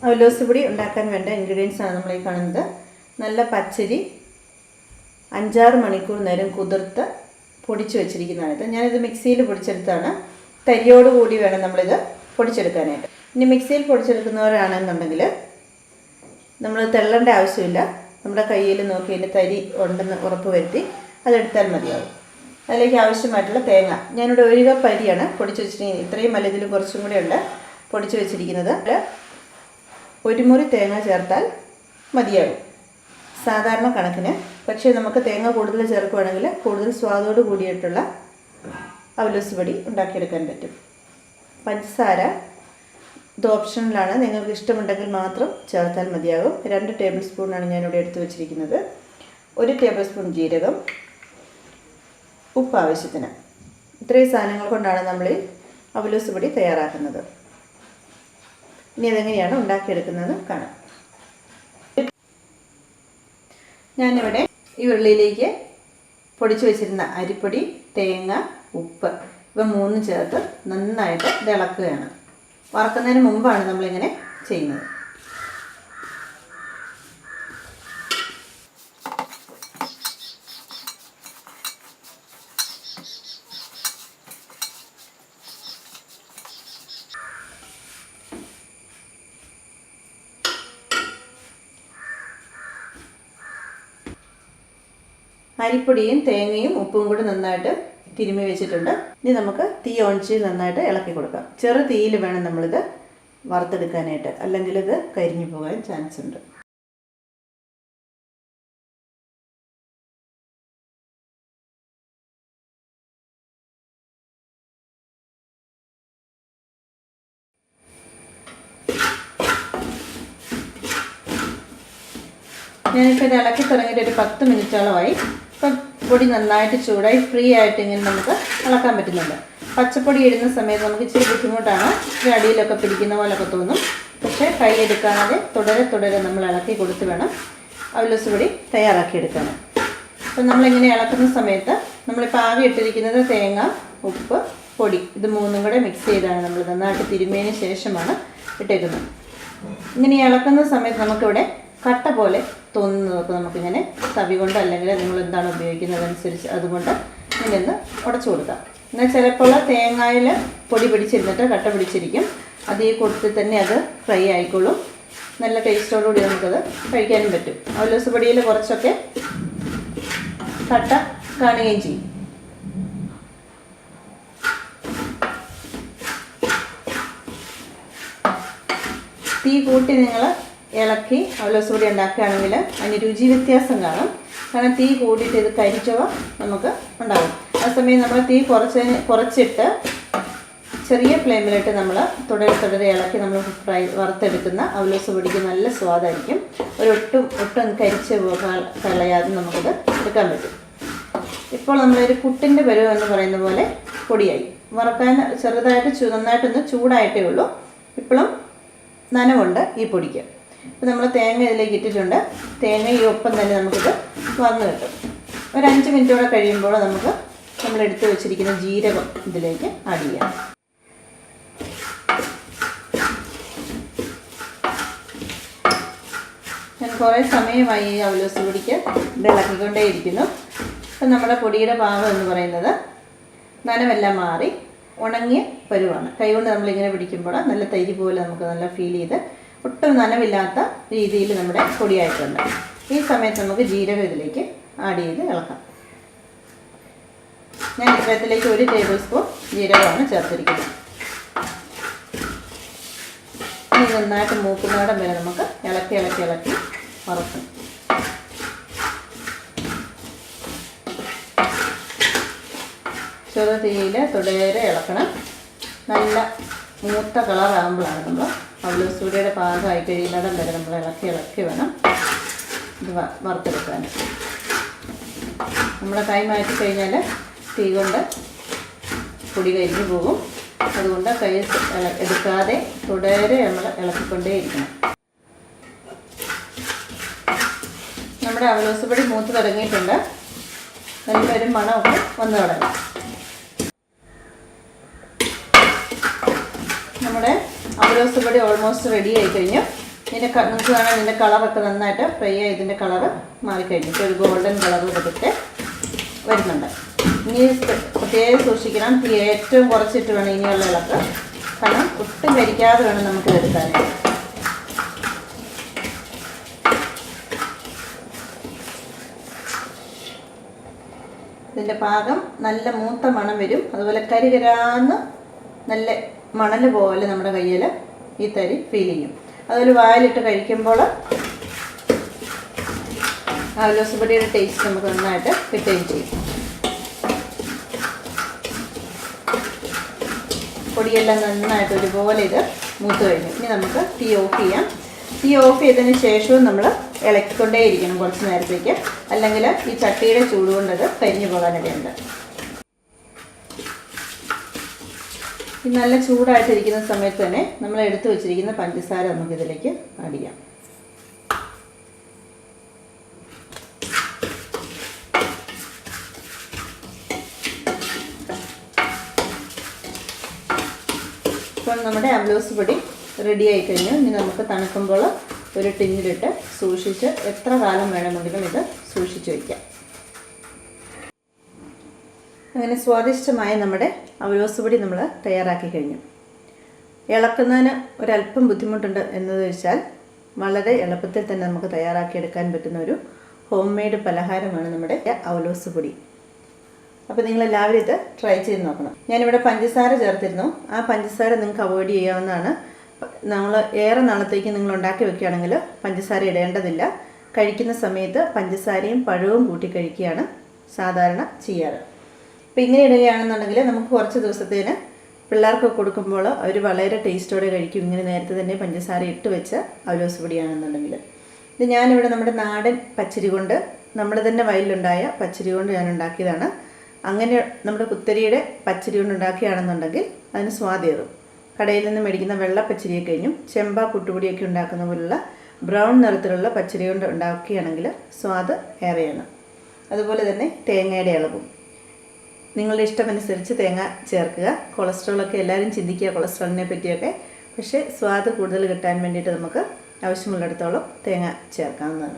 അവലോസ് പൊടി ഉണ്ടാക്കാൻ വേണ്ട ഇൻഗ്രീഡിയൻസ് ആണ് നമ്മൾ ഈ കാണുന്നത്. നല്ല പച്ചരി 5-6 മണിക്കൂർ നേരം കുതിർത്ത് പൊടിച്ച് വെച്ചിരിക്കുന്നതാണിത്. ഞാനിത് മിക്സിയിൽ പൊടിച്ചെടുത്താണ്. തരിയോട് കൂടി വേണം നമ്മളിത് പൊടിച്ചെടുക്കാനായിട്ട്. ഇനി മിക്സിയിൽ പൊടിച്ചെടുക്കുന്നവരാണെന്നുണ്ടെങ്കിൽ നമ്മൾ തെള്ളേണ്ട ആവശ്യമില്ല. നമ്മുടെ കയ്യിൽ നോക്കി അതിൻ്റെ തരി ഉണ്ടെന്ന് ഉറപ്പ് വരുത്തി അതെടുത്താൽ മതിയാവും. അതിലേക്ക് ആവശ്യമായിട്ടുള്ള തേങ്ങ ഞാനിവിടെ 1 കപ്പ് അരിയാണ് പൊടിച്ച് വെച്ചിരിക്കുന്നത്. ഇത്രയും അല്ല, ഇതിൽ കുറച്ചും കൂടെ ഉണ്ട് പൊടിച്ച് വെച്ചിരിക്കുന്നത്. 1 മുറി തേങ്ങ ചേർത്താൽ മതിയാകും സാധാരണ കണക്കിന്. പക്ഷേ നമുക്ക് തേങ്ങ കൂടുതൽ ചേർക്കുകയാണെങ്കിൽ കൂടുതൽ സ്വാദോട് കൂടിയിട്ടുള്ള അവലോസ് പൊടി ഉണ്ടാക്കിയെടുക്കാൻ പറ്റും. പഞ്ചസാര ഇത് ഓപ്ഷണലാണ്, നിങ്ങൾക്ക് ഇഷ്ടമുണ്ടെങ്കിൽ മാത്രം ചേർത്താൽ മതിയാകും. 2 ടേബിൾ സ്പൂണാണ് ഞാനിവിടെ എടുത്ത് വെച്ചിരിക്കുന്നത്. 1 ടേബിൾ സ്പൂൺ ജീരകം, ഉപ്പ് ആവശ്യത്തിന്. ഇത്രയും സാധനങ്ങൾ കൊണ്ടാണ് നമ്മൾ അവലോസ് പൊടി തയ്യാറാക്കുന്നത്. ഇനി അതെങ്ങനെയാണ് ഉണ്ടാക്കിയെടുക്കുന്നത് കാണാം. ഞാനിവിടെ ഈ ഉരുളിയിലേക്ക് പൊടിച്ചു വെച്ചിരുന്ന അരിപ്പൊടി, തേങ്ങ, ഉപ്പ് ഇവ 3 ചേർത്ത് നന്നായിട്ട് ഇളക്കുകയാണ്. വറക്കുന്നതിന് മുമ്പാണ് നമ്മളിങ്ങനെ ചെയ്യുന്നത്. അരിപ്പൊടിയും തേങ്ങയും ഉപ്പും കൂടി നന്നായിട്ട് തിരുമ്മി വെച്ചിട്ടുണ്ട്. ഇനി നമുക്ക് തീ ഓൺ ചെയ്ത് നന്നായിട്ട് ഇളക്കി കൊടുക്കാം. ചെറു തീയിൽ വേണം നമ്മളിത് വറുത്തെടുക്കാനായിട്ട്, അല്ലെങ്കിൽ ഇത് കരിഞ്ഞു പോകാൻ ചാൻസ് ഉണ്ട്. ഞാനിപ്പോൾ ഇത് ഇളക്കി തുടങ്ങിയിട്ട് ഒരു 10 മിനിറ്റോളമായി. ഇപ്പം പൊടി നന്നായിട്ട് ചൂടായി ഫ്രീ ആയിട്ട് ഇങ്ങനെ നമുക്ക് ഇളക്കാൻ പറ്റുന്നുണ്ട്. പച്ചപ്പൊടി ഇടുന്ന സമയത്ത് നമുക്ക് ഇച്ചിരി ബുദ്ധിമുട്ടാണ്, അടിയിലൊക്കെ പിടിക്കുന്ന പോലൊക്കെ തോന്നും. പക്ഷേ കൈയെടുക്കാതെ തുടരെ നമ്മൾ ഇളക്കി കൊടുത്ത് വേണം അവലോസ് പൊടി തയ്യാറാക്കിയെടുക്കാൻ. അപ്പം നമ്മളിങ്ങനെ ഇളക്കുന്ന സമയത്ത് നമ്മളിപ്പോൾ ആകെ ഇട്ടിരിക്കുന്നത് തേങ്ങ, ഉപ്പ്, പൊടി ഇത് 3ഉം കൂടെ മിക്സ് ചെയ്താണ് നമ്മൾ നന്നായിട്ട് തിരുമ്മിയതിന് ശേഷമാണ് ഇട്ടേക്കുന്നത്. ഇങ്ങനെ ഇളക്കുന്ന സമയത്ത് നമുക്കിവിടെ കട്ട പോലെ തോന്നുന്നതൊക്കെ നമുക്കിങ്ങനെ തവി കൊണ്ട്, അല്ലെങ്കിൽ നിങ്ങൾ എന്താണ് ഉപയോഗിക്കുന്നത് അനുസരിച്ച് അതുകൊണ്ട് ഇങ്ങനെ ഒന്ന് ഉടച്ചു കൊടുക്കാം. എന്നാൽ ചിലപ്പോൾ തേങ്ങയിൽ പൊടി പിടിച്ചിരുന്നിട്ട് കട്ട പിടിച്ചിരിക്കും. അത് ഈ കൊടുത്ത് തന്നെ അത് ഫ്രൈ ആയിക്കോളും. നല്ല ടേസ്റ്റോടുകൂടി നമുക്കത് കഴിക്കാനും പറ്റും. അവലോസ് പൊടിയിൽ കുറച്ചൊക്കെ കട്ട കാണുകയും ചെയ്യും. തീ കൂട്ടി നിങ്ങൾ ഇളക്കി അവലോസ് പൊടി ഉണ്ടാക്കുകയാണെങ്കിൽ അതിന് രുചി വ്യത്യാസം കാണും. കാരണം തീ കൂട്ടിയിട്ട് ഇത് കരിച്ചവ നമുക്ക് ഉണ്ടാകും. ആ സമയം നമ്മൾ തീ കുറച്ചിട്ട് ചെറിയ ഫ്ലെയിമിലിട്ട് നമ്മൾ തുടരെ ഇളക്കി നമ്മൾ വറുത്തെടുക്കുന്ന അവലോസ് പൊടിക്ക് നല്ല സ്വാദായിരിക്കും. ഒട്ടും കരിച്ച് കളയാതെ നമുക്കിത് എടുക്കാൻ പറ്റും. ഇപ്പോൾ നമ്മളൊരു പുട്ടിൻ്റെ പരുവം എന്ന് പറയുന്ന പോലെ പൊടിയായി. വറക്കാൻ ചെറുതായിട്ട് നന്നായിട്ടൊന്ന് ചൂടായിട്ടേ ഉള്ളൂ. ഇപ്പോഴും നനവുണ്ട് ഈ പൊടിക്ക്. ഇപ്പോൾ നമ്മൾ തേങ്ങ ഇതിലേക്ക് ഇട്ടിട്ടുണ്ട്. തേങ്ങ ഈ ഒപ്പം തന്നെ നമുക്കിത് വന്ന് കിട്ടും. ഒരു 5 മിനിറ്റോടെ കഴിയുമ്പോൾ നമുക്ക് നമ്മളെടുത്ത് വെച്ചിരിക്കുന്ന ജീരകം ഇതിലേക്ക് ആഡ് ചെയ്യാം. ഞാൻ കുറേ സമയമായി ഈ അവലോസ് പൊടിക്ക് ഇത് ഇളക്കിക്കൊണ്ടേയിരിക്കുന്നു. ഇപ്പം നമ്മുടെ പൊടിയുടെ പാകം എന്ന് പറയുന്നത് നനവെല്ലാം മാറി ഉണങ്ങിയ പരുവാണ്. കൈകൊണ്ട് നമ്മളിങ്ങനെ പിടിക്കുമ്പോൾ നല്ല തരി പോലെ നമുക്ക് നല്ല ഫീൽ ചെയ്ത് ഒട്ടും നനവില്ലാത്ത രീതിയിൽ നമ്മുടെ പൊടിയായിട്ടുണ്ട്. ഈ സമയത്ത് നമുക്ക് ജീരകം ഇതിലേക്ക് ആഡ് ചെയ്ത് ഇളക്കാം. ഞാൻ ഇതിലേക്ക് 1 ടേബിൾ സ്പൂൺ ജീരകമാണ് ചേർത്തിരിക്കുന്നത്. ഇനി നന്നായിട്ട് മൂക്കുന്നോടം വരെ നമുക്ക് ഇളക്കി വറക്കണം. ചെറു തീയിൽ തുടരെ ഇളക്കണം. നല്ല മൂത്ത കളറാകുമ്പോഴാണ് നമ്മൾ അവലോസ് പൊടിയുടെ പാകമായി കഴിയുന്നിടം വരെ നമ്മൾ ഇളക്കി വേണം ഇത് വറുത്തെടുക്കാൻ. നമ്മുടെ കൈ മാറ്റി കഴിഞ്ഞാൽ തീ കൊണ്ട് പൊടി കരിഞ്ഞു പോകും. അതുകൊണ്ട് കൈ എടുക്കാതെ തുടരെ നമ്മൾ ഇളക്കിക്കൊണ്ടേയിരിക്കണം. നമ്മുടെ അവലോസ് പൊടി മൂത്ത് തുടങ്ങിയിട്ടുണ്ട്. നല്ലൊരു മണമൊക്കെ വന്നു തുടങ്ങി. നമ്മുടെ അവലോസ് പൊടി ഓൾമോസ്റ്റ് റെഡി ആയി കഴിഞ്ഞു. നിങ്ങൾക്ക് കാണാൻ ഇതിൻ്റെ കളറൊക്കെ നന്നായിട്ട് ഫ്രൈ ആയി ഇതിൻ്റെ കളറ് മാറിക്കഴിഞ്ഞിട്ട് ഒരു ഗോൾഡൻ കളർ കൊടുത്തിട്ട് വരുന്നുണ്ട്. ഇനി പ്രത്യേകം സൂക്ഷിക്കണം, തീ ഏറ്റവും കുറച്ചിട്ട് വേണം ഇനിയുള്ള ഇളക്ക്, കാരണം ഒട്ടും കരിക്കാതെ വേണം നമുക്ക് എടുക്കാൻ. ഇതിൻ്റെ പാകം നല്ല മൂത്ത മണം വരും, അതുപോലെ കരികരാന്ന് നല്ല മണൽ പോലെ നമ്മുടെ കയ്യിൽ ഈ തരി ഫീൽ ചെയ്യും. അതുപോലെ വായിലിട്ട് കഴിക്കുമ്പോൾ അവലോസ് പൊടിയുടെ ടേസ്റ്റ് നമുക്ക് നന്നായിട്ട് കിട്ടുകയും ചെയ്യും. പൊടിയെല്ലാം നന്നായിട്ട് ഒരുപോലെ ഇത് മൂത്ത് കഴിഞ്ഞു. ഇനി നമുക്ക് തീ ഓഫ് ചെയ്യാം. തീ ഓഫ് ചെയ്തതിന് ശേഷവും നമ്മൾ ഇളക്കിക്കൊണ്ടേയിരിക്കണം കുറച്ച് നേരത്തേക്ക്, അല്ലെങ്കിൽ ഈ ചട്ടിയുടെ ചൂട് കൊണ്ടത് കരിഞ്ഞു പോകാനിടയുണ്ട്. ഈ നല്ല ചൂടായിട്ടിരിക്കുന്ന സമയത്ത് തന്നെ നമ്മൾ എടുത്തു വെച്ചിരിക്കുന്ന പഞ്ചസാര നമുക്കിതിലേക്ക് ആഡ് ചെയ്യാം. ഇപ്പോൾ നമ്മുടെ അവലോസ് പൊടി റെഡി ആയി കഴിഞ്ഞു. ഇനി നമുക്ക് തണുക്കുമ്പോൾ ഒരു ടിന്നിലിട്ട് സൂക്ഷിച്ച് എത്ര കാലം വേണമെങ്കിലും ഇത് സൂക്ഷിച്ച് വയ്ക്കാം. അങ്ങനെ സ്വാദിഷ്ടമായ നമ്മുടെ അവലോസ് പൊടി നമ്മൾ തയ്യാറാക്കി കഴിഞ്ഞു. ഇളക്കുന്നതിന് ഒരല്പം ബുദ്ധിമുട്ടുണ്ട് എന്നത് വെച്ചാൽ വളരെ എളുപ്പത്തിൽ തന്നെ നമുക്ക് തയ്യാറാക്കിയെടുക്കാൻ പറ്റുന്ന ഒരു ഹോം മെയ്ഡ് പലഹാരമാണ് നമ്മുടെ അവലോസ് പൊടി. അപ്പോൾ നിങ്ങളെല്ലാവരും ഇത് ട്രൈ ചെയ്ത് നോക്കണം. ഞാനിവിടെ പഞ്ചസാര ചേർത്തിരുന്നു. ആ പഞ്ചസാര നിങ്ങൾക്ക് അവോയ്ഡ് ചെയ്യാവുന്നതാണ്. നമ്മൾ ഏറെ നാളത്തേക്ക് നിങ്ങൾ ഉണ്ടാക്കി വെക്കുകയാണെങ്കിൽ പഞ്ചസാര ഇടേണ്ടതില്ല. കഴിക്കുന്ന സമയത്ത് പഞ്ചസാരയും പഴവും കൂട്ടി കഴിക്കുകയാണ് സാധാരണ ചെയ്യാറ്. അപ്പോൾ ഇങ്ങനെ ഇടുകയാണെന്നുണ്ടെങ്കിൽ നമുക്ക് കുറച്ച് ദിവസത്തേന് പിള്ളേർക്ക് കൊടുക്കുമ്പോൾ അവർ വളരെ ടേസ്റ്റോടെ കഴിക്കും. ഇങ്ങനെ നേരത്തെ തന്നെ പഞ്ചസാര ഇട്ട് വെച്ച അവലോസ് പൊടിയാണെന്നുണ്ടെങ്കിൽ. ഇത് ഞാനിവിടെ നമ്മുടെ നാടൻ പച്ചരി കൊണ്ട്, നമ്മുടെ തന്നെ വയലിലുണ്ടായ പച്ചരി കൊണ്ട് ഞാൻ ഉണ്ടാക്കിയതാണ്. അങ്ങനെ നമ്മുടെ കുത്തരിയുടെ പച്ചരി കൊണ്ട് ഉണ്ടാക്കുകയാണെന്നുണ്ടെങ്കിൽ അതിന് സ്വാദേറും. കടയിൽ നിന്ന് മേടിക്കുന്ന വെള്ള പച്ചരിയെ കഴിഞ്ഞും ചെമ്പ പുട്ടുപൊടിയൊക്കെ ഉണ്ടാക്കുന്ന പോലുള്ള ബ്രൗൺ നിറത്തിലുള്ള പച്ചരി കൊണ്ട് ഉണ്ടാക്കുകയാണെങ്കിൽ സ്വാദ് ഏറെയാണ്. അതുപോലെ തന്നെ തേങ്ങയുടെ അളവും നിങ്ങളുടെ ഇഷ്ടമനുസരിച്ച് തേങ്ങ ചേർക്കുക. കൊളസ്ട്രോളൊക്കെ എല്ലാവരും ചിന്തിക്കുക കൊളസ്ട്രോളിനെ പറ്റിയൊക്കെ, പക്ഷേ സ്വാദ് കൂടുതൽ കിട്ടാൻ വേണ്ടിയിട്ട് നമുക്ക് ആവശ്യമുള്ളിടത്തോളം തേങ്ങ ചേർക്കാവുന്നതാണ്.